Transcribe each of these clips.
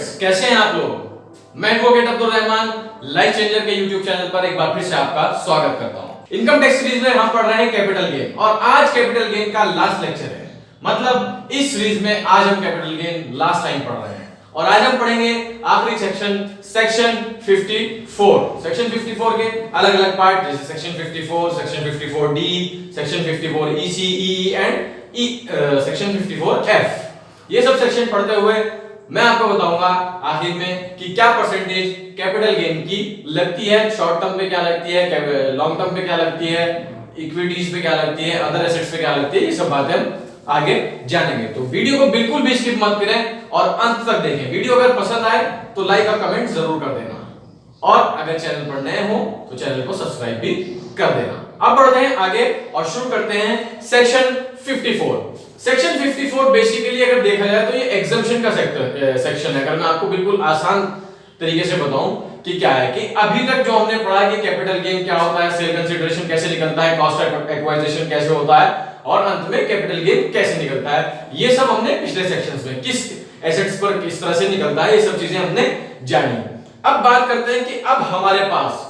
Friends, कैसे हैं आप लोग? मैं advocate Abdul Rahman life changer के यूट्यूब चैनल पर एक बार फिर से आपका स्वागत करता हूं। इनकम टैक्स सीरीज में हम पढ़ रहे हैं कैपिटल गेन और आज कैपिटल गेन का लास्ट लेक्चर है। मतलब इस सीरीज में आज हम कैपिटल गेन लास्ट टाइम पढ़ रहे हैं और आज हम पढ़ेंगे आखिरी सेक्शन 54। सेक्शन 54 के अलग-अलग पार्ट जैसे section 54, section 54D, section 54 EC, EE and section 54F। ये सब सेक्शन पढ़ते हुए मैं आपको बताऊंगा आखिर में कि क्या परसेंटेज कैपिटल गेन की लगती है, शॉर्ट टर्म पे क्या लगती है, लॉन्ग टर्म पे क्या लगती है, इक्विटीज पे क्या लगती है, अदर एसेट्स पे क्या लगती है। ये सब बातें हम आगे जानेंगे। तो वीडियो को बिल्कुल भी स्किप मत करें और अंत तक देखें। वीडियो अगर पसंद आए तो लाइक और कमेंट जरूर कर देना और अगर चैनल पर नए हो तो चैनल को सब्सक्राइब भी कर देना। अब बढ़ते हैं आगे और शुरू करते हैं सेक्शन 54। सेक्शन 54 बेसिकली अगर देखा जाए तो ये एग्जम्पशन का सेक्शन है। अगर मैं आपको बिल्कुल आसान तरीके से बताऊं कि क्या है कि अभी तक जो हमने पढ़ा कि कैपिटल गेन क्या होता है, सेल कंसीडरेशन कैसे निकलता है, कॉस्ट एक्वाइजिशन कैसे होता है और अंत में कैपिटल गेन कैसे निकलता है, ये सब हमने पिछले सेक्शंस में किस एसेट्स पर किस तरह से निकलता है, ये सब चीजें हमने जानी। अब बात करते हैं कि अब हमारे पास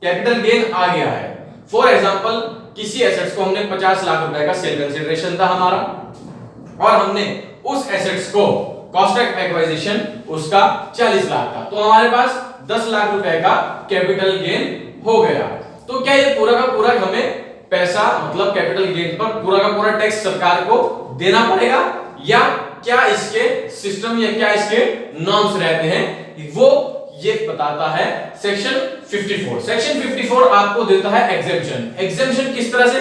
कैपिटल गेन आ गया है। फॉर एग्जांपल किसी एसेट्स को हमने 50 लाख रुपए का सेल कंसीडरेशन था हमारा और हमने उस एसेट्स को कॉस्ट एक्वाइजिशन उसका 40 लाख था, तो हमारे पास 10 लाख रुपए का कैपिटल गेन हो गया। तो क्या ये पूरा का पूरा हमें पैसा मतलब कैपिटल गेन पर पूरा का पूरा टैक्स सरकार को देना पड़ेगा या क्या इसके सिस्टम या क्या इसके नॉर्म्स रहते हैं, वो ये बताता है सेक्शन 54। सेक्शन 54 आपको देता है एग्जेम्पशन। एग्जेम्पशन किस तरह से?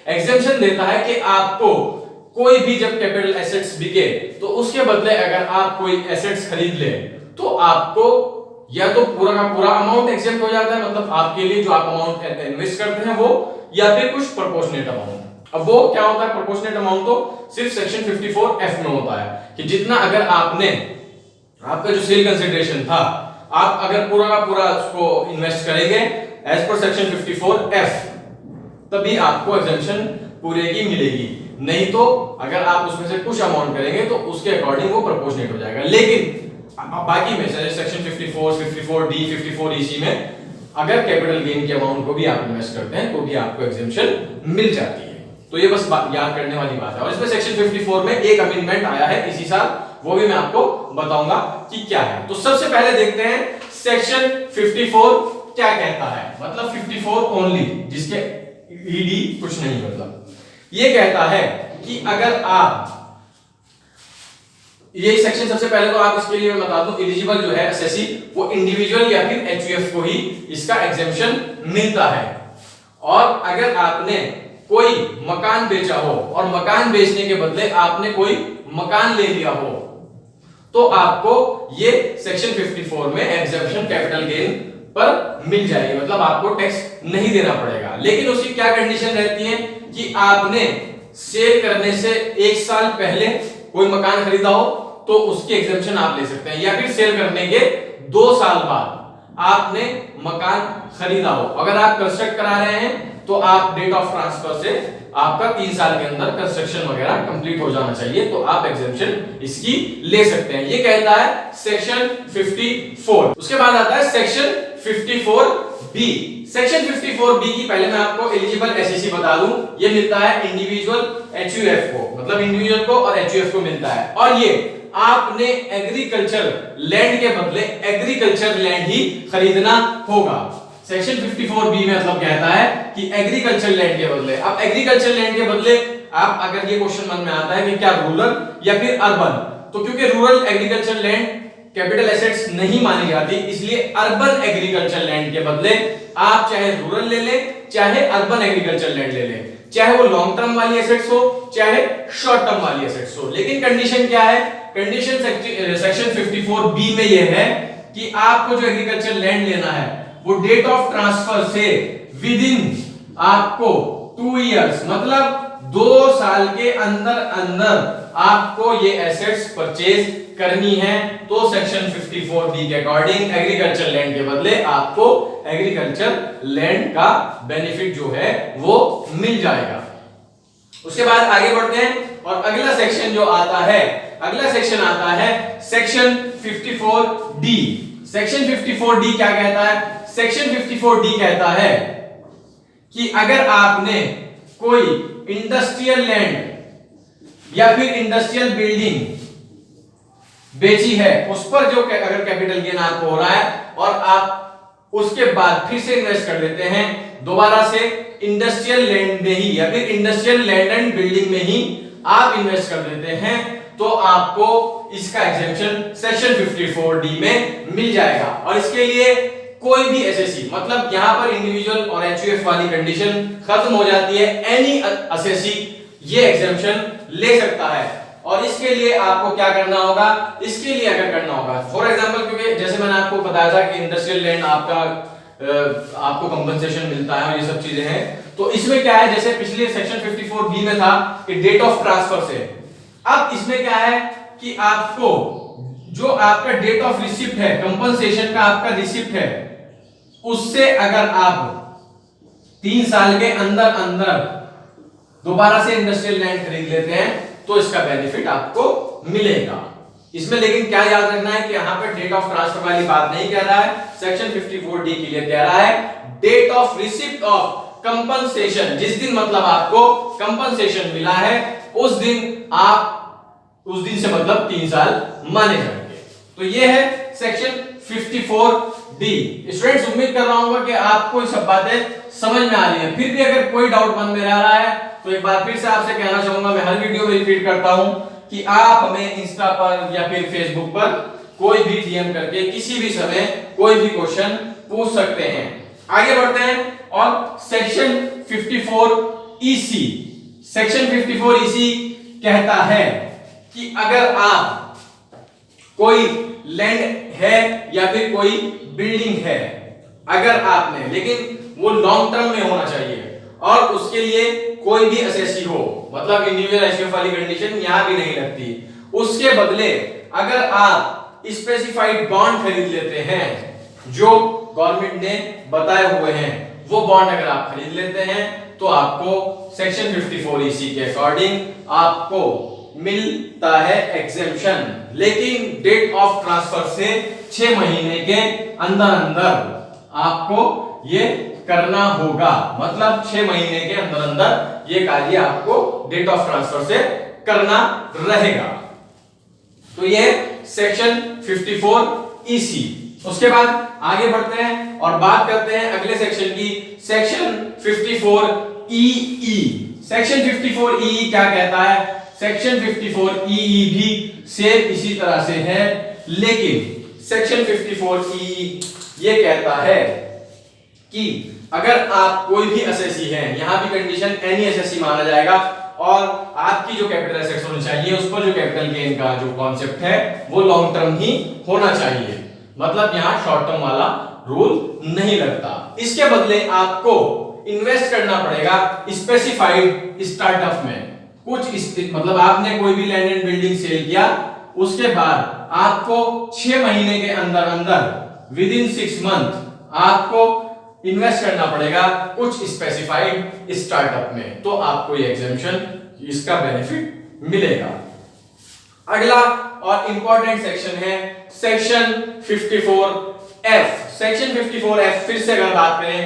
एग्जेम्पशन देता है कि आपको कोई भी जब कैपिटल एसेट्स बिके तो उसके बदले अगर आप कोई एसेट्स खरीद ले तो आपको या तो पूरा का पूरा अमाउंट एग्जेम्प्ट हो जाता है, मतलब आपके लिए जो आप अमाउंट इन्वेस्ट करते हैं वो, या फिर कुछ प्रोपोर्शनेट अमाउंट। अब वो क्या होता है प्रोपोर्शनेट अमाउंट? तो सिर्फ सेक्शन 54F में होता है कि जितना अगर आपका जो सेल कंसीडरेशन था आप अगर पूरा का पूरा उसको इन्वेस्ट करेंगे एज पर सेक्शन 54F तभी आपको एग्जेम्पशन पूरे की मिलेगी, नहीं तो अगर आप उसमें से कुछ अमाउंट करेंगे तो उसके अकॉर्डिंग वो प्रोपोर्शनेट हो जाएगा। लेकिन बाकी में सेक्शन 54, 54D, 54EC में अगर कैपिटल गेन के अमाउंट को भी आप इन्वेस्ट करते हैं तो भी आपको एग्जेम्पशन मिल जाती है। तो ये बस याद करने वाली बात है। और इसमें सेक्शन 54 में एक अमेंडमेंट आया है इसी साल, वो भी मैं आपको बताऊंगा कि क्या है। तो सबसे पहले देखते हैं सेक्शन 54 क्या कहता है, मतलब 54 ओनली, जिसके ईडी कुछ नहीं, मतलब ये कहता है कि अगर आप ये सेक्शन सबसे पहले तो आप इसके लिए मैं बता दूं एलिजिबल जो है एसएससी वो इंडिविजुअल या फिर एचयूएफ को ही इसका एग्जेम्पशन मिलता है। और अगर आपने कोई मकान बेचा हो और मकान बेचने के बदले आपने कोई मकान ले लिया हो तो आपको ये सेक्शन 54 में एग्जेम्पशन कैपिटल गेन पर मिल जाएगी, मतलब आपको टैक्स नहीं देना पड़ेगा। लेकिन उसकी क्या कंडीशन रहती है कि आपने सेल करने से 1 साल पहले कोई मकान खरीदा हो तो उसकी एग्जेम्पशन आप ले सकते हैं, या फिर सेल करने के 2 साल बाद आपने मकान खरीदा हो। अगर आप कंस्ट्रक्ट करा रहे हैं तो आप डेट ऑफ ट्रांसफर से आपका 3 साल के अंदर कंस्ट्रक्शन वगैरह कंप्लीट हो जाना चाहिए, तो आप एग्जेम्पशन इसकी ले सकते हैं। ये कहता है सेक्शन 54। उसके बाद आता है सेक्शन 54B। सेक्शन 54B की पहले मैं आपको एलिजिबल एसईसी बता दूं, ये मिलता है इंडिविजुअल एचयूएफ को, मतलब इंडिविजुअल को और एचयूएफ को मिलता है। और ये आपने एग्रीकल्चर लैंड के बदले एग्रीकल्चर लैंड ही खरीदना होगा। सेक्शन 54B में मतलब कहता है कि एग्रीकल्चर लैंड के बदले, अब एग्रीकल्चर लैंड के बदले आप अगर ये क्वेश्चन मन में आता है कि क्या रूरल या फिर अर्बन, तो क्योंकि rural agriculture land capital assets नहीं मानी जाती, इसलिए अर्बन एग्रीकल्चर लैंड के बदले आप चाहे रूरल ले लें चाहे अर्बन एग्रीकल्चर लैंड ले लें, चाहे वो लॉन्ग टर्म वाली एसेट्स हो चाहे शॉर्ट टर्म वाली एसेट्स हो। लेकिन कंडीशन क्या है? कंडीशन सेक्शन 54B में ये है कि आपको जो एग्रीकल्चर लैंड लेना है वो डेट ऑफ ट्रांसफर से विद इन आपको 2 इयर्स मतलब 2 साल के अंदर अंदर आपको ये एसेट्स परचेज करनी है। तो सेक्शन 54B के अकॉर्डिंग एग्रीकल्चर लैंड के बदले आपको एग्रीकल्चर लैंड का बेनिफिट जो है वो मिल जाएगा। उसके बाद आगे बढ़ते हैं और अगला सेक्शन जो आता है, अगला सेक्शन आता है सेक्शन 54D। सेक्शन 54D क्या कहता है? सेक्शन 54D कहता है कि अगर आपने कोई इंडस्ट्रियल लैंड या फिर इंडस्ट्रियल बिल्डिंग बेची है, उस पर जो अगर कैपिटल गेन आपको हो रहा है और आप उसके बाद फिर से इन्वेस्ट कर देते हैं दोबारा से इंडस्ट्रियल लैंड में ही या फिर इंडस्ट्रियल लैंड एंड बिल्डिंग में ही आप इन्वेस्ट कर देते हैं, तो आपको इसका एग्जेम्पशन सेक्शन 54D में मिल जाएगा। और इसके लिए कोई भी एसएससी, मतलब यहां पर इंडिविजुअल और एचयूएफ वाली कंडीशन खत्म हो जाती है, एनी एसएससी ये एग्जेम्पशन ले सकता है। और इसके लिए आपको क्या करना होगा? इसके लिए अगर करना होगा फॉर एग्जांपल, क्योंकि जैसे मैंने आपको बताया था कि इंडस्ट्रियल लैंड आपको कंपनसेशन मिलता है और ये सब चीजें हैं, तो इसमें क्या है, जैसे पिछले सेक्शन 54B में था कि डेट ऑफ ट्रांसफर से, अब इसमें क्या है कि आपको जो आपका डेट ऑफ रिसिप्ट है, कंपनसेशन का आपका रिसिप्ट है, उससे अगर आप 3 साल के अंदर अंदर दोबारा से इंडस्ट्रियल लैंड खरीद लेते हैं तो इसका बेनिफिट आपको मिलेगा। इसमें लेकिन क्या याद रखना है कि यहां पर डेट ऑफ ट्रांसफर वाली बात नहीं कह रहा है, सेक्शन 54D के लिए कह रहा है date of receipt of compensation. जिस दिन मतलब आपको कंपनसेशन मिला है उस दिन से मतलब 3 साल माने जाएंगे। तो ये है सेक्शन 54D। स्टूडेंट्स, उम्मीद कर रहा हूं कि आपको ये सब बातें समझ में आ रही हैं। फिर भी अगर कोई डाउट मन में रह रहा है तो एक बार फिर से आपसे कहना चाहूंगा, मैं हर वीडियो में रिपीट करता हूं कि आप हमें इंस्टा पर या फिर फेसबुक पर कोई भी डीएम करके किसी भी समय कोई भी क्वेश्चन पूछ सकते हैं। आगे बढ़ते हैं और सेक्शन 54EC। सेक्शन 54EC कहता है कि अगर आप कोई लैंड है या फिर कोई बिल्डिंग है, अगर आपने, लेकिन वो लॉन्ग टर्म में होना चाहिए और उसके लिए कोई भी एसएससी हो, मतलब इंडिविजुअल एचयूएफ वाली कंडीशन यहां भी नहीं लगती, उसके बदले अगर आप स्पेसिफाइड बॉन्ड खरीद लेते हैं जो गवर्नमेंट ने बताए हुए हैं, वो बॉन्ड अगर आप खरीद लेते हैं तो आपको सेक्शन 54EC के अकॉर्डिंग आपको मिलता है एग्जेम्पशन। लेकिन डेट ऑफ ट्रांसफर से 6 महीने के अंदर अंदर आपको ये करना होगा, मतलब 6 महीने के अंदर अंदर ये कार्य आपको डेट ऑफ ट्रांसफर से करना रहेगा। तो ये सेक्शन 54EC। उसके बाद आगे बढ़ते हैं और बात करते हैं अगले सेक्शन की, सेक्शन 54EE। सेक्शन 54EE क्या कहता है? सेक्शन 54EE भी सेम इसी तरह से है, लेकिन सेक्शन 54EE ये कहता है कि अगर आप कोई भी एसएससी हैं, यहां भी कंडीशन एनी एसएससी माना जाएगा और आपकी जो कैपिटल एसेट्स होनी चाहिए उस पर जो कैपिटल गेन का जो कॉन्सेप्ट है वो लॉन्ग टर्म ही होना चाहिए, मतलब यहां शॉर्ट टर्म वाला रूल नहीं लगता। इसके बदले आपको इन्वेस्ट करना पड़ेगा स्पेसिफाइड स्टार्टअप में। मतलब आपने कोई भी लैंड एंड बिल्डिंग सेल किया, उसके बाद आपको 6 महीने के अंदर अंदर विद इन 6 मंथ आपको इन्वेस्ट करना पड़ेगा कुछ स्पेसिफाइड स्टार्टअप में, तो आपको ये एग्जेम्पशन, इसका बेनिफिट मिलेगा। अगला और इंपॉर्टेंट सेक्शन है सेक्शन 54F। सेक्शन 54F फिर से अगर बात करें,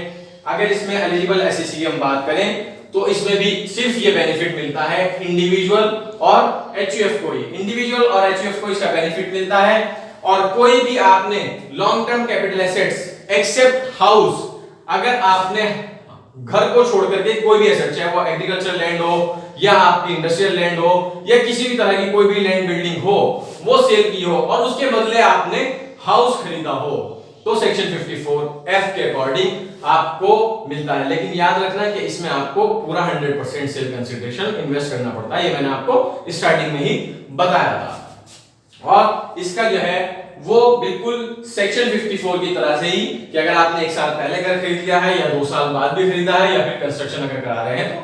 अगर इसमें एलिजिबल एसएससी की हम बात करें तो इसमें भी सिर्फ ये बेनिफिट मिलता है इंडिविजुअल और एचयूएफ को ही। इंडिविजुअल और एचयूएफ को इसका बेनिफिट मिलता है, और कोई भी आपने long term capital assets except house, अगर आपने घर को छोड़ करके कोई भी एसेट, चाहे वो एग्रीकल्चर लैंड हो या आपकी इंडस्ट्रियल लैंड हो या किसी भी तरह की कोई भी लैंड बिल्डिंग हो, वो सेल की हो और उसके बदले आपने हाउस खरीदा हो, तो सेक्शन 54F के अकॉर्डिंग आपको मिलता है। लेकिन याद रखना कि इसमें आपको पूरा 100% सेल कंसिडरेशन इन्वेस्ट करना पड़ता है, ये मैंने आपको स्टार्टिंग में ही बताया था। और इसका जो है वो बिल्कुल सेक्शन 54 की तरह से ही कि अगर आपने 1 साल पहले घर खरीद लिया है या 2 साल बाद भी खरीदा है या फिर कंस्ट्रक्शन अगर करा रहे हैं तो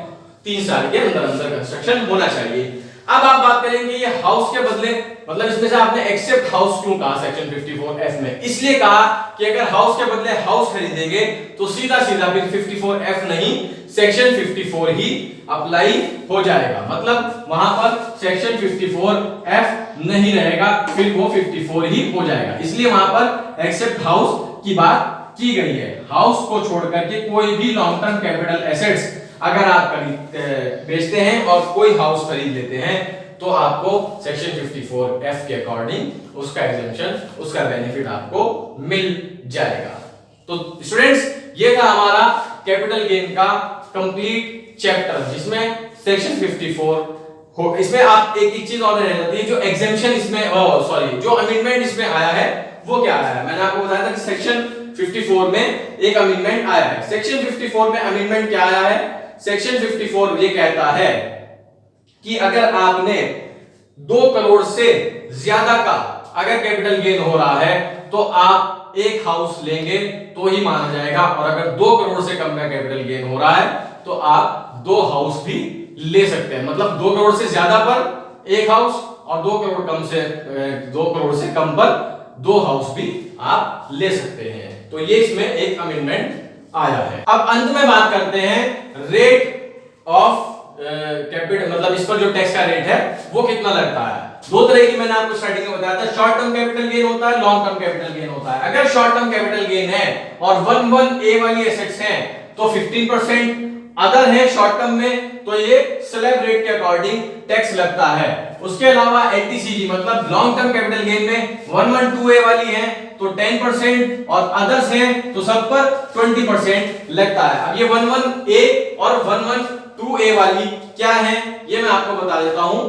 3 साल के अंदर अंदर कंस्ट्रक्शन होना चाहिए। अब आप बात करेंगे ये हाउस के बदले, मतलब इसमें से आपने एक्सेप्ट हाउस क्यों कहा सेक्शन 54F में? इसलिए कहा कि अगर हाउस के बदले हाउस खरीदेंगे तो सीधा सीधा फिर 54F नहीं सेक्शन 54 ही अप्लाई हो जाएगा, मतलब वहां पर सेक्शन 54F नहीं रहेगा, फिर वो 54 ही हो जाएगा। इसलिए वहां पर एक्सेप्ट हाउस की बात की गई है। हाउस को छोड़ करके कोई भी लॉन्ग टर्म कैपिटल एसेट्स अगर आप बेचते हैं और कोई हाउस खरीद लेते हैं तो आपको सेक्शन 54F के अकॉर्डिंग उसका एग्जेम्पशन, उसका बेनिफिट आपको मिल जाएगा। तो स्टूडेंट्स, ये था हमारा कैपिटल गेन का कंप्लीट चैप्टर, जिसमें सेक्शन 54 हो। इसमें आप एक चीज और रह जाती है, जो एग्जेम्पशन इसमें जो अमेंडमेंट इसमें आया है वो क्या आया है। मैंने आपको बताया था कि सेक्शन 54 में एक अमेंडमेंट आया है। सेक्शन 54 में अमेंडमेंट क्या आया है? सेक्शन 54 ये कहता है कि अगर आपने 2 करोड़ से ज्यादा का अगर कैपिटल गेन हो रहा है तो आप एक हाउस लेंगे तो ही माना जाएगा, और अगर 2 करोड़ से कम का कैपिटल गेन हो रहा है तो आप 2 हाउस भी ले सकते हैं। मतलब 2 करोड़ से ज्यादा पर एक हाउस और 2 करोड़ से कम पर 2 हाउस भी आप ले सकते हैं। तो ये इसमें एक अमेंडमेंट आया है। अब अंत में बात करते हैं रेट ऑफ कैपिटल, मतलब इस पर जो टैक्स का रेट है वो कितना लगता है। 2 तरह की मैंने आपको स्टार्टिंग में बताया था, शॉर्ट टर्म कैपिटल गेन होता है, लॉन्ग टर्म कैपिटल गेन होता है। अगर शॉर्ट टर्म कैपिटल गेन है और 11A वाली एसेट्स हैं तो 15%, अदर है शॉर्ट टर्म में तो ये स्लैब रेट के अकॉर्डिंग टैक्स लगता है। उसके अलावा LTCG मतलब लॉन्ग टर्म कैपिटल गेन में 112A वाली है तो 10% और अदर्स हैं तो सब पर 20% लगता है। अब ये 11A और 112A वाली क्या है ये मैं आपको बता देता हूं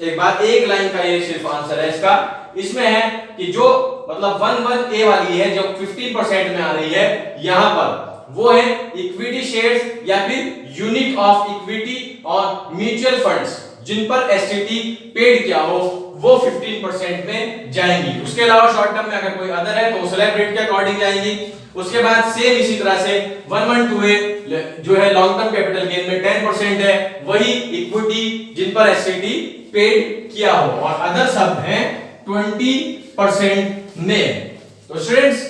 एक बार। एक लाइन का ये सिर्फ आंसर है इसका। इसमें है कि जो मतलब 11A वाली है जो 15% में आ रही है, यहां पर वो है इक्विटी शेयर्स या फिर यूनिट ऑफ इक्विटी और म्यूचुअल फंड्स जिन पर एसटीटी पेड किया हो वो 15% में जाएंगी। उसके अलावा शॉर्ट टर्म में अगर कोई अदर है तो स्लैब रेट के अकॉर्डिंग जाएंगी। उसके बाद सेम इसी तरह से 112A जो है लॉन्ग टर्म कैपिटल गेन में 10% है, वही इक्विटी जिन पर एसटीटी पेड किया हो, और अदर सब हैं 20% में। तो स्टूडेंट्स,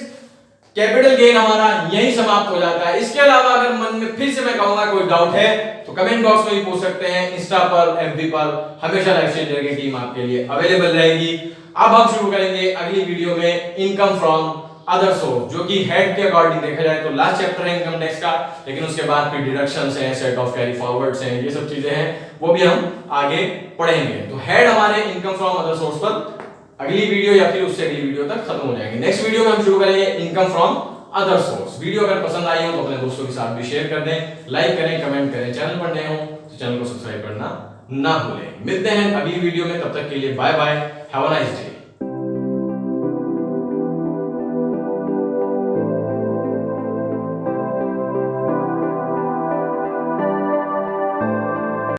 कैपिटल गेन हमारा यही समाप्त हो जाता है। इसके अलावा अगर मन में फिर से मैं कहूंगा कोई डाउट है तो कमेंट बॉक्स में भी पूछ सकते हैं। इंस्टा पर, FB पर हमेशा लाइफ चेंजर की टीम आपके लिए अवेलेबल रहेगी। अब हम शुरू करेंगे अगली वीडियो में इनकम फ्रॉम अदर सोर्स, जो कि हेड के अकॉर्डिंग देखा जाए तो लास्ट चैप्टर है इनकम टैक्स का, लेकिन उसके बाद फिर डिडक्शंस हैं, सेट ऑफ कैरी फॉरवर्ड्स हैं, ये सब चीजें हैं वो भी हम आगे पढ़ेंगे। तो हेड हमारे इनकम फ्रॉम अदर सोर्स पर अगली वीडियो या फिर उससे अगली वीडियो तक खत्म हो जाएंगे। नेक्स्ट वीडियो में हम शुरू करेंगे income from other source. Video अगर पसंद आई हो तो अपने दोस्तों के साथ भी शेयर कर दें, लाइक करें, कमेंट करें। चैनल पर नए हो तो चैनल को सब्सक्राइब करना ना भूलें। मिलते हैं अगली वीडियो में, तब तक के लिए bye bye, have a nice day.